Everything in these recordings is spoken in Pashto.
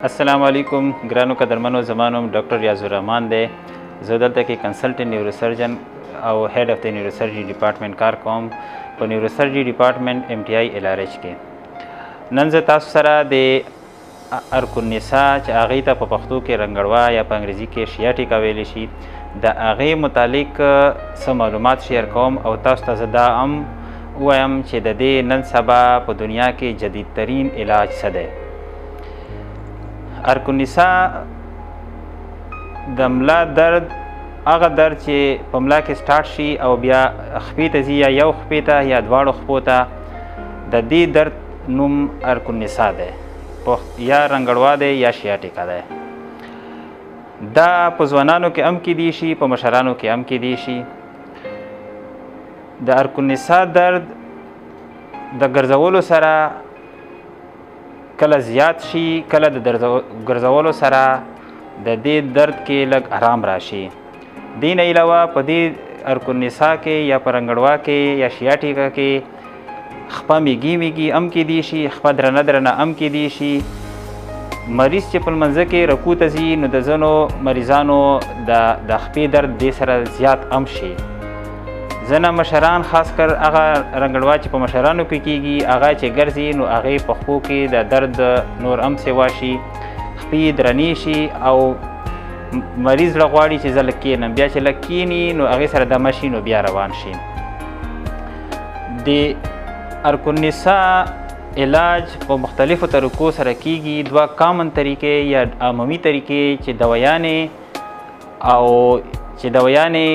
السلام علیکم ګرانو قدرمنو زمانو ډاکټر ریاض الرحمان دی. زه دلته کې کنسلټنټ نیروسرجن او هیډ اف د نیروسرجری ډپارټمنټ کار کوم په نیروسرجری ډپارټمنټ MTI LRH کې. نن زه تاسو سره د النساء چې هغې ته په پښتو کې رنګړوا یا په انګریزي کې شیاټیکا ویلی شي د هغې متعلق څه معلومات شیر کوم او تاسو ته زه دا هم ووایم چې د دې نن سبا په دنیا کې جدیدترین علاج څه دی. النساء د ملا درد هغه درد چې په ملا کې سټارټ شي او بیا خپې ته ځي یا یو خپې ته یا دواړو خپو ته، د دې درد نوم النساء دی یا رنګړوا دی یا شیاټیکا دی. دا په ځوانانو کې هم کیدی شي، په مشرانو کې هم کیدی شي. د النساء درد د ګرځولو سره کله زیات شي، کله د ګرځولو سره د دې درد کې لږ آرام راشي. دې نه علاوه په دې النساء کې یا په رنګړوا کې یا شیاټیکا کې خپه میږي میږي هم کیدی شي، خپه درنه درنه هم کیدی شي. مریض چې په لمانځه کې رکوع ته ځي نو د ځینو مریضانو د خپې درد دې سره زیات هم شي. ځینې مشران خاص کر هغه رنګړوا چې په مشرانو کې کیږي هغه چې ګرځي نو هغې په خپو کې د درد نور هم سیوا شي، خپې درنې شي او مریض له غواړي چې زه لږ کښېنم، بیا چې لږ کښېني نو هغې سره دمه شي نو بیا روان شي. د النساء علاج په مختلفو طریقو سره کیږي. دوه کامن طریقې یا عمومي طریقې چې دویانې او چې دویانې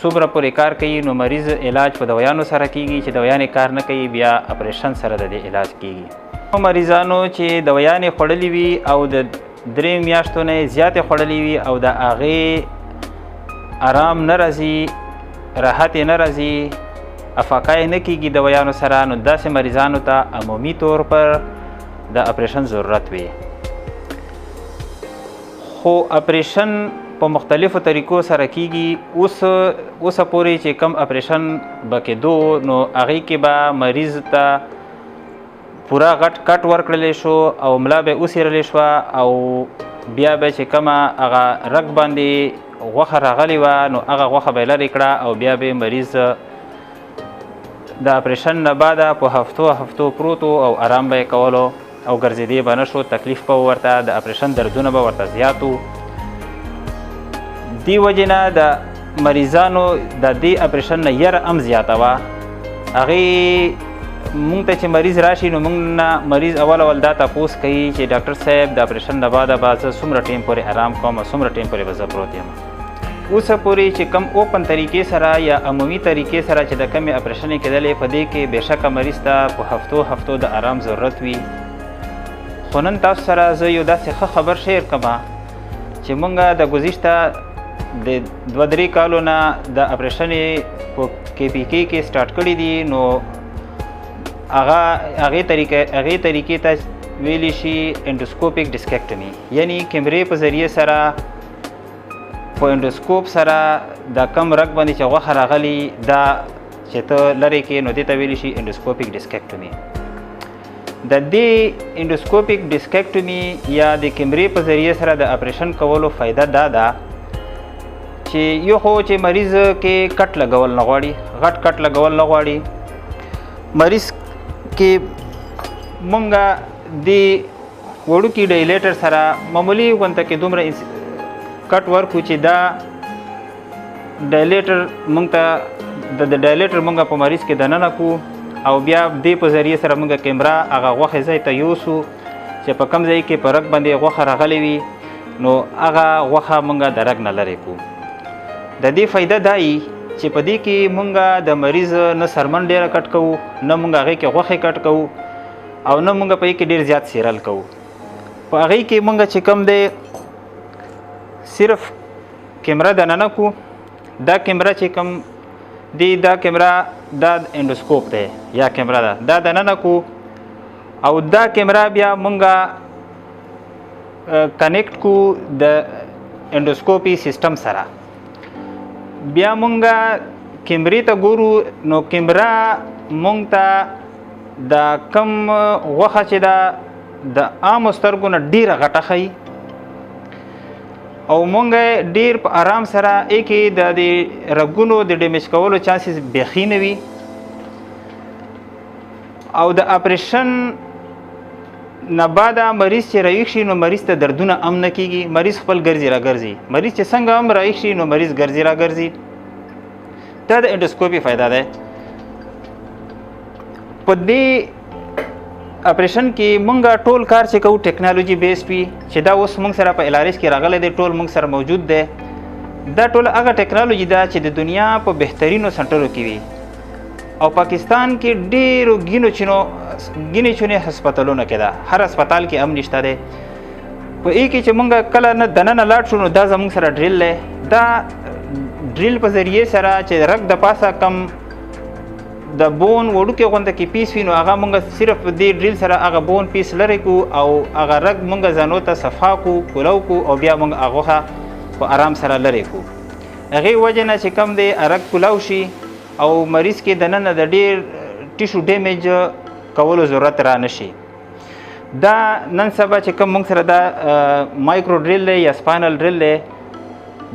څومره پورې کار کوي نو مریض علاج په دویانو سره کیږي، چې دویانې کار نه کوي بیا آپریشن سره د دې علاج کیږي. مریضانو چې دویانې خوړلې وي او د 3 میاشتو نه زیاتې خوړلې وي او د هغې آرام نه راځي، راحت یې نه راځي، افاقه یې نه کیږي دویانو سره، نو داسې مریضانو ته عمومي طور پر د آپریشن ضرورت وي. خو آپریشن په مختلفو طریقو سره کیږي. اوسه پورې چې کم آپریشن به کېدو نو هغې کې به مریض ته پوره غټ کټ ورکړلی شو او ملا به وڅیرلی شوه او بیا به چې کومه هغه رګ باندې غوښه راغلې وه نو هغه غوښه به یې لرې کړه او بیا به مریض د آپریشن نه بعده په هفتو پروت او آرام به یې کولو او ګرځېدی به نه شو، تکلیف به ورته، د آپریشن دردونه به ورته زیات و. دی وجې نه د مریضانو د دې آپریشن نه یره هم زیاته وه. هغې مونږ ته چې مریض راشي نو مونږ نه مریض اول دا تپوس کوي چې ډاکټر صاحب د آپریشن نه بعده به زه څومره ټایم پورې آرام کوم او څومره ټایم پورې به زه پروت یم. اوسه پورې چې کم اوپن طریقې سره یا عمومي طریقې سره چې د کمې آپریشن یې کېدلی په دې کې بېشکه مریض ته په هفتو د آرام ضرورت وي. خو نن تاسو سره زه یو داسې ښه خبر شیر کوم چې مونږ د گذشته د 2-3 کالو نه د آپریشن په KPK کې سټارټ کړي دي. نو هغې طریقې ته ویلی شي انډوسکوپیک ډسکیکټمي، یعنی کیمرې په ذریعه سره په انډوسکوپ سره د کم رګ باندې چې غوښه راغلي دا چې ته لرې کړې نو دې ته ویلی شي انډوسکوپیک ډسکیکټمي. د دې انډوسکوپیک ډسکیکټمي یا د کیمرې په ذریعه سره د آپریشن کولو فایده دا ده چې یو خو چې مریض کې کټ لګول نه غواړي، غټ کټ لګول نه غواړي. مریض کې مونږ د وړوکي ډایلیټر سره معمولي غونته کې دومره کټ ورکو چې دا ډایلیټر مونږ ته د ډایلیټر مونږ په مریض کې دننه کو او بیا دې په ذریعه سره مونږ کیمرا هغه غوښې ځای ته یوسو چې په کم ځای کې په رګ باندې غوښه راغلی وي نو هغه غوښه مونږ د رګ نه لرې کو. د دې فایده دا یي چې په دې کې مونږ د مریض نه سرمن ډېره کټ کوو، نه مونږ هغې کې غوښې کټ کوو او نه مونږ په دې کې ډېر زیات سیرل کوو. په هغې کې مونږ چې کوم دی صرف کیمرا دننه کو. دا کیمرا چې کوم دی دا کیمرا دا انډوسکوپ دی یا کیمرا ده، دا دننه کو او دا کیمرا بیا مونږ کنیکټ کو د انډوسکوپي سیسټم سره. بیا مونږ کیمرې ته ګورو نو کیمرا مونږ ته د کم غوښه چې ده د عامو سترګو نه ډېره غټه ښیي او مونږ ډېر په آرام سره کې د رګونو د ډیمیج کولو چانسز بیخي نه وي او د اپریشن نه بعده مریض چې راویښ شي نو مریض ته دردونه هم نه کېږي، مریض خپل ګرځي را ګرځي. مریض چې څنګه هم راویښ شي نو مریض ګرځي را ګرځي. دا د انډوسکوپي فایده ده. په دې اپریشن کې مونږ ټول کار چې کوو ټیکنالوژي بیس وي چې دا اوس مونږ سره په LRS کې راغلی دی، ټول مونږ سره موجود دی. دا ټول هغه ټیکنالوژي ده چې د دنیا په بهترینو سنټرو کې وي او پاکستان کې ډېرو ګینې چونې هسپتالونو کې ده، هر هسپتال کې هم نشته دی. په کې چې مونږ کله نه دننه لاړ شو نو دا زمونږ سره ډریل دی. دا ډریل په ذریعې سره چې رګ د پاسه کم د بون وړوکې غونده کې پیس وي نو هغه مونږ صرف دې ډریل سره هغه بون پیس لرې کړو او هغه رګ مونږ ځانو ته صفا کړو، کولو کړو او بیا مونږ هغه په آرام سره لرې کړو. هغې وجې نه چې کم دی رګ کولاو شي او مریض کې دننه د ډېر ټیشو ډیمیج کولو ضرورت را نشي. دا نن سبا چې کوم مونږ سره دا مایکرو ډریل دی یا سپاینل ډریل دی،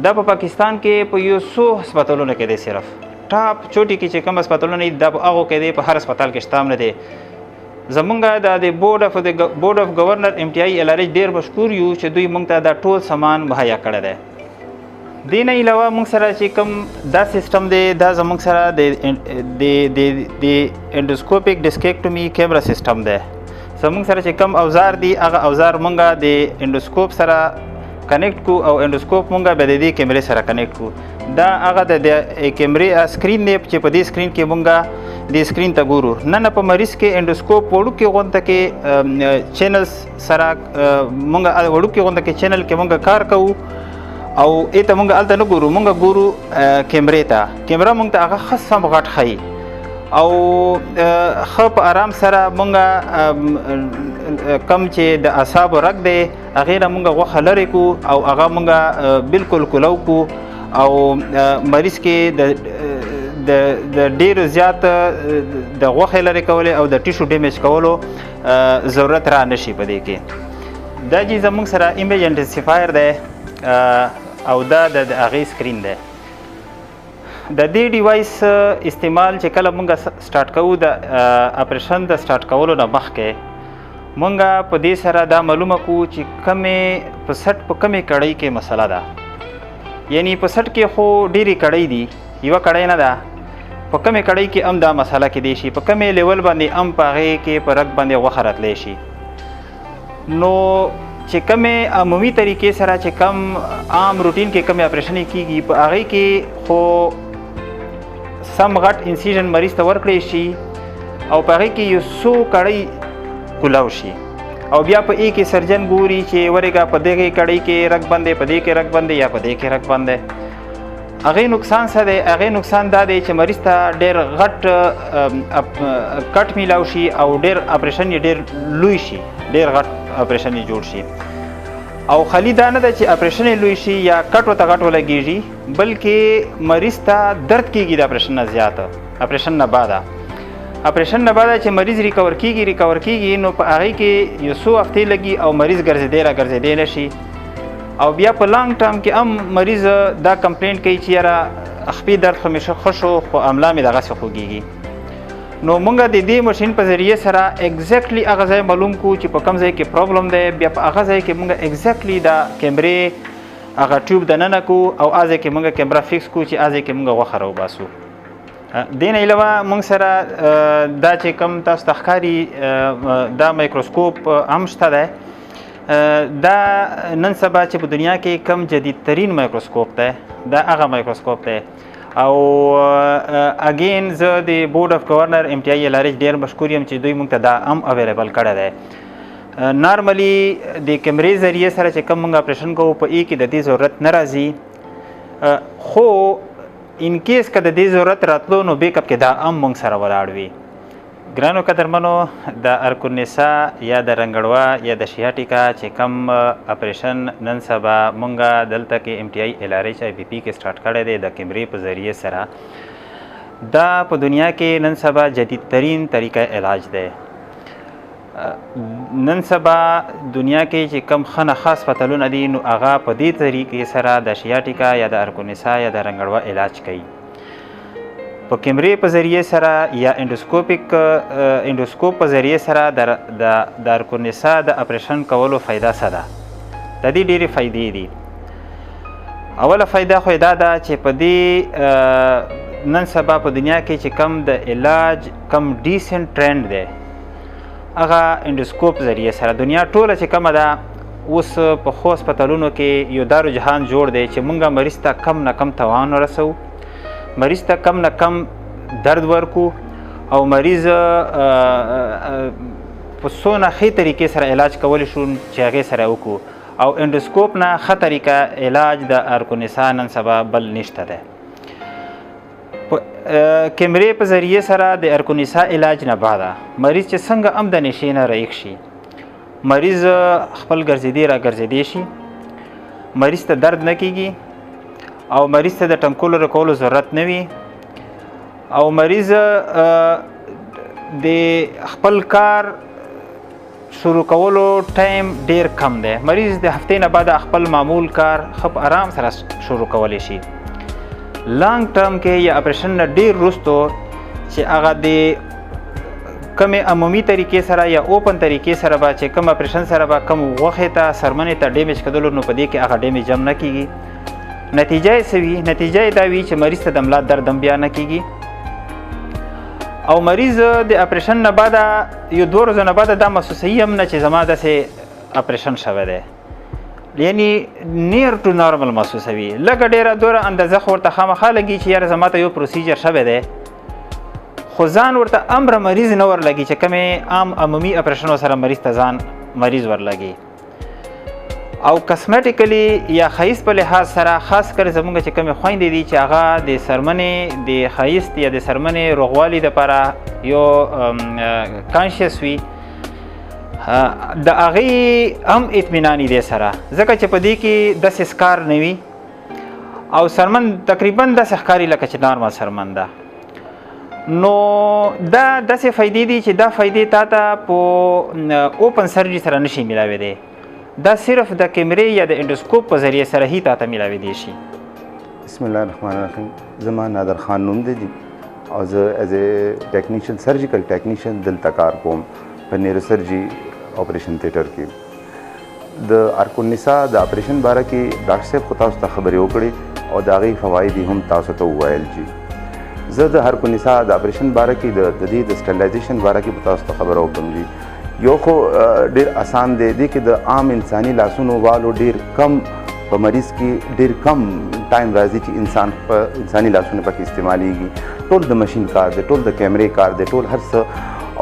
دا په پاکستان کې په 100 هسپتالونو کې دی. صرف ټاپ چوټي کې چې کوم هسپتالونه دي دا په هغو کې دی، په هر هسپتال کې شته هم نه دی. زمونږ د بورډ اف ګورنر MTI LRH ډېر مشکور یو چې دوی مونږ ته دا ټول سامان مهیا کړی دی. دې نه علاوه مونږ سره چې کوم دا سیسټم دی دا زمونږ سره د انډوسکوپیک ډسکیکټومي کیمرا سیسټم دی. زمونږ سره چې کوم اوزار دي هغه اوزار مونږ د انډوسکوپ سره کنیکټ کو او انډوسکوپ مونږ به د دې کیمرې سره کنیکټ کو. دا هغه د کیمرې سکرین دی چې په دې سکرین کې مونږ دې سکرین ته ګورو. نن په مریض کې انډوسکوپ وړوکې غونډه کې چینلز سره مونږ وړوکې غونډه کې چینل کې مونږ کار کوو او ایته مونږ هلته نه ګورو، مونږ ګورو کیمرې ته. کیمرا مونږ ته هغه ښه سم غټ ښیي او ښه په آرام سره مونږ کم چې د اعصابو رګ دی هغې نه مونږ غوښه لرې کړو او هغه مونږ بالکل کولو کړو او مریض کې د ډېرو زیات د غوښې لرې کولې او د ټیشو ډیمیج کولو ضرورت را نشي په دې کې. دا چې زمونږ سره ایمیج انټنسیفایر دی او دا د هغې سکرین دی. د دې ډیوایس استعمال چې کله مونږ سټارټ کوو د اپریشن د سټارټ کولو نه مخکې مونږ په دې سره دا معلومه کوو چې کمې په سټ په کمې کړۍ کې مسله ده. یعنی په سټ کې خو ډېرې کړۍ دي، یوه کړۍ نه ده. په کمې کړۍ کې هم دا مسله کېدی شي، په کمې لیول باندې هم په هغې کې په رګ باندې غوښه راتلی شي. نو چې کمې عمومي طریقې سره چې کم عام روټین کې کمې اپریشنې کېږي په هغې کې خو سم غټ انسیژن مریض ته ورکړی شي او په هغې کې یو څو کړۍ کولاو شي او بیا په کې سرجن ګوري چې ورېږه په دغې کړۍ کې رګ بند دی، په دې کې رګ بند دی یا په دې کې رګ بند دی. هغې نقصان څه دی؟ هغې نقصان دا دی چې مریض ته ډېر غټ کټ میلاو شي او ډېر اپریشن یې ډېر لوی شي، ډېر غټ اپریشن یې جوړ شي. او خالی دا نه ده چې اپریشن یې لوی شي یا کټ ورته غټ ولګېږي، بلکې مریض ته درد کېږي د اپریشن نه زیاته، اپریشن نه بعده. اپریشن نه بعده چې مریض ریکور کېږي نو په هغې کې یو څو هفتې لګي او مریض ګرځېدی را ګرځېدی نه شي او بیا په لانګ ټرم کې هم مریض دا کمپلینټ کوي چې یاره خپې درد خو مې ښه شو خو املا مې دغسې خوږېږي. نو مونږ د دې مشین په ذریعې سره اګزیکټلي هغه ځای معلوم کړو چې په کوم ځای کې پرابلم دی، بیا په هغه ځای کې مونږ اګزیکټلي دا کیمرې هغه ټیوب دننه کړو او هغه ځای کې مونږ کیمرا فکس کړو چې هغه ځای کې مونږ غوښه راوباسو. دې نه علاوه مونږ سره دا چې کوم تاسو ته ښکاري دا مایکروسکوپ هم شته دی. دا نن سبا چې په دنیا کې کم جدیدترین مایکروسکوپ دی دا هغه مایکروسکوپ دی او اگین زه د بورډ اف ګورنر MTI LRH ډېر مشکور یم چې دوی مونږ ته دا هم اویلیبل کړی دی. نارملی د کیمرې ذریعې سره چې کوم مونږ اپریشن کوو په کې د دې ضرورت نه راځي، خو ان کیس که د دې ضرورت راتلو نو بیک اپ کې دا هم مونږ سره ولاړ وي. ګرانو قدرمنو، د النساء یا د رنګړوا یا د شیاټیکا چې کم اپریشن نن سبا مونږ دلته کې MTI LRH IPP کې سټارټ کړی دی د کیمرې په ذریعې سره، دا په دنیا کې نن سبا جدیدترین طریقه علاج دی. نن سبا دنیا کې چې کم ښه نه ښه هسپتالونه دي نو هغه په دې طریقې سره د شیاټیکا یا د ارکونسا یا د رنګړوه علاج کوي. په کیمرې په ذریعې سره یا انډوسکوپ په ذریعې سره د ارکونسا د اپریشن کولو فایده څه ده؟ د دې ډېرې فایدې دي. اوله فایده خو دا ده چې په دې نن سبا په دنیا کې چې کم د علاج کم ډیسنټ ټرینډ دی هغه انډوسکوپ ذریعې سره دنیا ټوله چې کومه ده اوس په ښو هسپتالونو کې یو دارو جهان جوړ دی چې موږ مریض ته کم نه کم توان ورسوو، مریض ته کم نه کم درد ورکو او مریض په څونه ښې طریقې سره علاج کولی شو چې هغې سره وکړو. او انډوسکوپ نه ښه طریقه علاج د ارکونسا نن سبا بل نشته دی. کیمرې په ذریعې سره د ارکونسا علاج نه بعده مریض چې څنګه هم د نشې نه رایق شي، مریض خپل ګرځېدی را ګرځېدی شي، مریض ته درد نه کیږي او مریض ته د ټنکولو رکولو ضرورت نه وي او مریض د خپل کار شروع کولو ټایم ډیر کم دی. مریض د هفتې نه بعد خپل معمول کار ښه په آرام سره شروع کولی شي. لانګ ټرم کې یا اپریشن نه ډیر وروستو چې هغه د کمې عمومي طریقې سره یا اوپن طریقې سره به چې کم اپریشن سره به کم غوښې ته سرمنې ته ډیمیج کېدلو نو په دې کې هغه ډیمیج هم نه کیږي. نتیجه یې څه وي؟ نتیجه یې دا وي چې مریض ته د ملا درد هم بیا نه کیږي او مریض د اپریشن نه بعده یو 2 ورځو نه بعده دا محسوسوي هم نه چې زما داسې اپریشن شوی دی، یعنی نیر ټو نارمل محسوسوي. لږه ډېره دوره اندازه خو ورته خامخا لګي چې یاره زما ته یو پروسیجر شوی دی، خو ځان ورته امر مریض نه ورلګي چې کومې عام عمومي اپریشنو سره مریض ته ځان مریض ورلګي. او کسمیټیکلی یا ښایست په لحاظ سره خاص کر زموږ چې کومې خویندې دي چې هغه د سرمنې د ښایست یا د سرمنې روغوالي دپاره یو کانشیس وي د هغې هم اطمیناني دی سره، ځکه چې په دې کې داسې سکار نه وي او سرمن تقریبا داسې ښکاري لکه چې نارمل سرمن ده. نو دا داسې فایدې دي چې دا فایدې تا ته په اوپن سرجري سره نشي میلاوېدی، دا صرف د کیمرې یا د انډوسکوپ په ذریعې سره هی تا ته میلاوېدی شي. بسم الله الرحمن الرحیم. زما نادر خان نوم دی او زه ایز ا ټیکنیشن سرجیکل ټیکنیشن دلته کار کوم په نیروسرجری آپریشن تھیټر کې. د ارکونسا د اپریشن باره کې ډاکټر صاحب خو تاسو ته خبرې وکړې او د هغې فواید یې هم تاسو ته وویل چې زه د ارکونسا د اپریشن باره کې د دې د سټرلایزیشن باره کې به تاسو ته خبره وکړم جي. یو خو ډېر اسان دی دې کې د عام انساني لاسونو والو ډېر کم په مریض کې ډېر کم ټایم راځي چې انسان په انساني لاسونه پکې استعمالیږي. ټول د مشین کار دی، ټول د کیمرې کار دی، ټول هر څه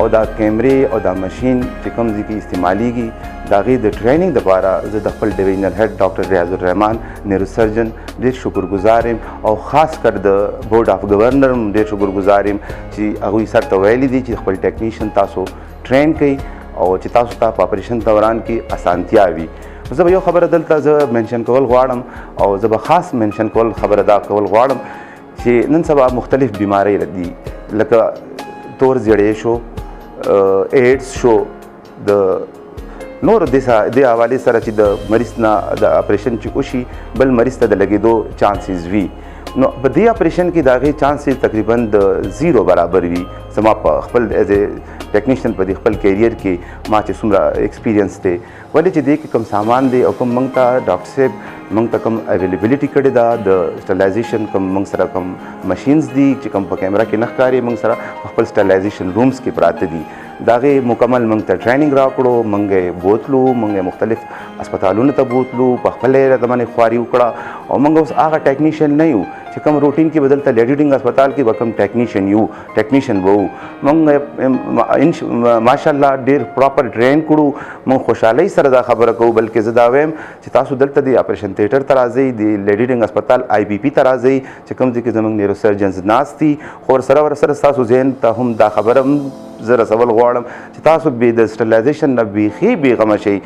او دا کیمرې او دا مشین چې کوم ځای کې استعمالیږي د هغې د ټریننګ دپاره زه د خپل ډویژنل هیډ ډاکټر ریاض الرحمان نیروسرجن ډېر شکرګزار یم او خاص کر د بورډ آف ګورنر هم ډېر شکرګزار یم چې هغوی سر ته ویلي دي چې خپل ټیکنیشن تاسو ټرین کوي او چې تاسو ته په اپریشن دوران کې اسانتیا وي. زه به یو خبره دلته زه منشن کول غواړم او زه به خاص منشن کول خبره دا کول غواړم چې نن سبا مختلف بیماری دي لکه تور زیړی شو، ایډز شو، د نور دې حوالې سره چې د مریض نه د اپریشن چې وشي بل مریض ته د لګېدو چانسز وي. نو په دې اپریشن کې د هغې چانسز تقریبا د 0 برابر وي. زما په خپل ایز ا ټیکنیشن په دې خپل کیریئر کې ما چې څومره ایکسپیرینس دی ولې چې دې کې کوم سامان دی او کوم موږ ته ډاکټر صاحب موږ ته کوم اویلیبلیټي کړې ده د سټرلایزیشن کوم موږ سره کوم مشینز دي چې کوم په کیمرا کې نه ښکاري موږ سره خپل سټرلایزیشن رومز کې پراته دي. د هغې مکمل موږ ته ټریننګ راکړو، موږ یې بوتلو، موږ یې مختلف هسپتالونو ته بوتلو، په خپله یې راته باندې خواري وکړه او موږ اوس هغه ټیکنیشن نه یو چې کوم روټین کې به دلته لیډینګ هسپتال کې به کوم ټیکنیشن به وو. موږ ماشاءالله ډېر پراپر ټرین کړو. موږ خوشحالۍ سره دا خبره کوو بلکې زه دا وایم چې تاسو دلته د اپریشن تھیټر ته راځئ، د لیډینګ هسپتال IPP ته راځئ چې کوم ځای کې زموږ نیروسرجنز ناست دي، خو ورسره ستاسو ذهن ته هم دا خبره زه رسول غواړم چې تاسو بې د سټرلایزیشن نه بیخي بېغمه شئ.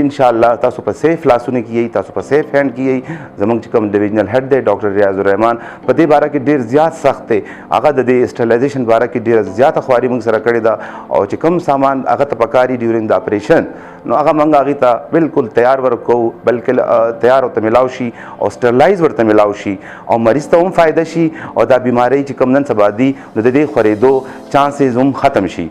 انشاءالله تاسو په سیف لاسونه کې یئ، تاسو په سیف هینډ کې یئ. زموږ چې کوم ډویژنل هیډ دی ډاکټر ریاض الرحمان په دې باره کې ډېر زیات سخت دی. هغه د دې سټرلایزیشن باره کې ډېره زیاته خواري موږ سره کړې ده، او چې کوم سامان هغه ته پکاري ډیورنګ د اپریشن نو هغه موږ هغې ته بالکل تیار ورکوو، بلکې تیار ورته میلاو شي او سټرلایز ورته میلاو شي او مریض ته هم فایده شي او دا بیماری چې کوم نن سبا دي نو د دې خورېدو چانسز هم ختم شي.